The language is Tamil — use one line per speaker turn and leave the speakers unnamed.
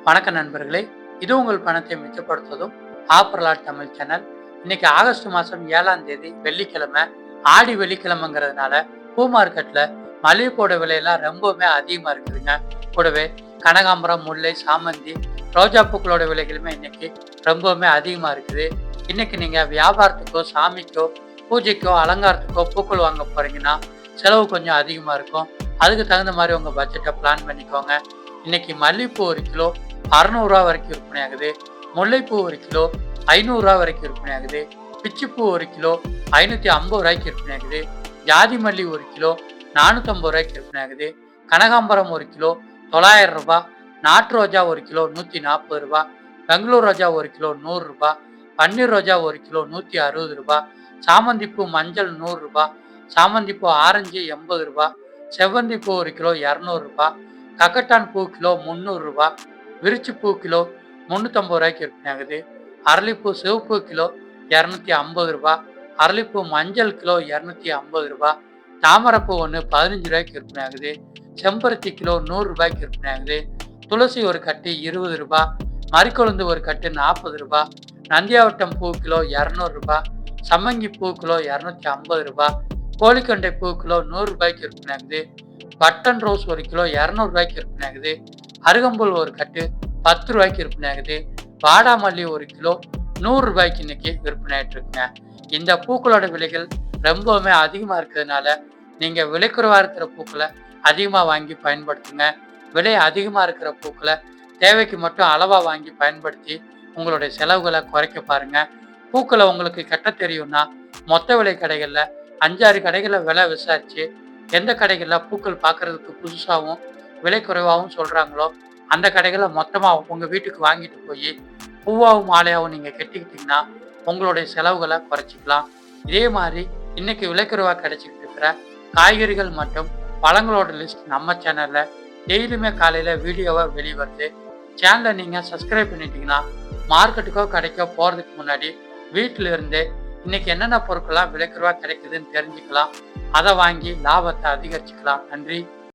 வணக்க நண்பர்களே, இது உங்கள் பணத்தை மிச்சப்படுத்துவதும் ஆப்பரலாட் தமிழ் சேனல். இன்னைக்கு ஆகஸ்ட் மாதம் 7ஆம் தேதி வெள்ளிக்கிழமை, ஆடி வெள்ளிக்கிழமைங்கிறதுனால பூ மார்க்கெட்டில் மல்லிகைப்பூட விலையெல்லாம் ரொம்பவுமே அதிகமாக இருக்குதுங்க. கூடவே கனகாம்பரம், முல்லை, சாமந்தி, ரோஜா பூக்களோட விலைகளுமே இன்னைக்கு ரொம்பவுமே அதிகமாக இருக்குது. இன்னைக்கு நீங்கள் வியாபாரத்துக்கோ, சாமிக்கோ, பூஜைக்கோ, அலங்காரத்துக்கோ பூக்கள் வாங்க போறீங்கன்னா செலவு கொஞ்சம் அதிகமாக இருக்கும். அதுக்கு தகுந்த மாதிரி உங்கள் பட்ஜெட்டை பிளான் பண்ணிக்கோங்க. இன்னைக்கு மல்லிகைப்பூ 1 கிலோ 600 வரைக்கும் விற்பனை ஆகுது. முல்லைப்பூ 1 கிலோ 500 வரைக்கும் விற்பனை ஆகுது. பிச்சிப்பூ 1 கிலோ 550 விற்பனை ஆகுது. ஜாதி மல்லி 1 கிலோ 450 விற்பனை ஆகுது. கனகாம்பரம் 1 கிலோ 900 நாட்டு ரோஜா 1 கிலோ 140 பெங்களூர் ரோஜா 1 கிலோ 100 பன்னீர் ரோஜா 1 கிலோ 160 சாமந்திப்பூ மஞ்சள் 100 சாமந்திப்பூ ஆரஞ்சு 80 செவ்வந்திப்பூ 1 கிலோ 200 கக்கட்டான் பூ கிலோ 300 விரிச்சி பூ கிலோ 350 விற்பனை ஆகுது. அரளிப்பூ சிவப்பு கிலோ 250 அரளிப்பூ மஞ்சள் கிலோ 250 தாமரைப்பூ ஒன்று 15 விற்பனை ஆகுது. செம்பருத்தி கிலோ 100 விற்பனை ஆகுது. துளசி ஒரு கட்டு 20 மறிக்கொழுந்து ஒரு கட்டு 40 நந்தியாவட்டம் பூ கிலோ 200 சம்மங்கி பூ கிலோ 250 கோழிக்கொண்டை பூ கிலோ 100 விற்பனை ஆகுது. பட்டன் ரோஸ் 1 கிலோ 200 விற்பனை ஆகுது. அருகம்புல் ஒரு கட்டு 10 விற்பனை ஆகுது. வாடாமல்லி 1 கிலோ 100 இன்னைக்கு விற்பனை ஆயிட்டு இருக்குங்க. இந்த பூக்களோட விலைகள் ரொம்பவுமே அதிகமாக இருக்கிறதுனால நீங்கள் விலை குறைவாக இருக்கிற பூக்களை அதிகமாக வாங்கி பயன்படுத்துங்க. விலை அதிகமாக இருக்கிற பூக்களை தேவைக்கு மட்டும் அளவாக வாங்கி பயன்படுத்தி உங்களுடைய செலவுகளை குறைக்க பாருங்க. பூக்களை உங்களுக்கு கட்ட தெரியும்னா மொத்த விலை கடைகளில் 5-6 கடைகளில் விலை விசாரிச்சு எந்த கடைகளில் பூக்கள் பார்க்கறதுக்கு புதுசாகவும் விலை குறைவாகவும் சொல்கிறாங்களோ அந்த கடைகளில் மொத்தமாக உங்கள் வீட்டுக்கு வாங்கிட்டு போய் பூவாகவும் மாலையாகவும் நீங்கள் கட்டிக்கிட்டிங்கன்னா உங்களுடைய செலவுகளை குறைச்சிக்கலாம். இதே மாதிரி இன்னைக்கு விலை குறைவாக கிடைச்சிக்கிட்டு இருக்கிற காய்கறிகள் மற்றும் பழங்களோட லிஸ்ட் நம்ம சேனலில் டெய்லியுமே காலையில் வீடியோவாக வெளிவருது. சேனலை நீங்கள் சப்ஸ்கிரைப் பண்ணிட்டீங்கன்னா மார்க்கெட்டுக்கோ கடைக்கோ போகிறதுக்கு முன்னாடி வீட்டில் இருந்தே இன்னைக்கு என்னென்ன பொருட்கள்லாம் விலை குறைவாக கிடைக்குதுன்னு தெரிஞ்சுக்கலாம். அதை வாங்கி லாபத்தை அதிகரிச்சுக்கலாம். நன்றி.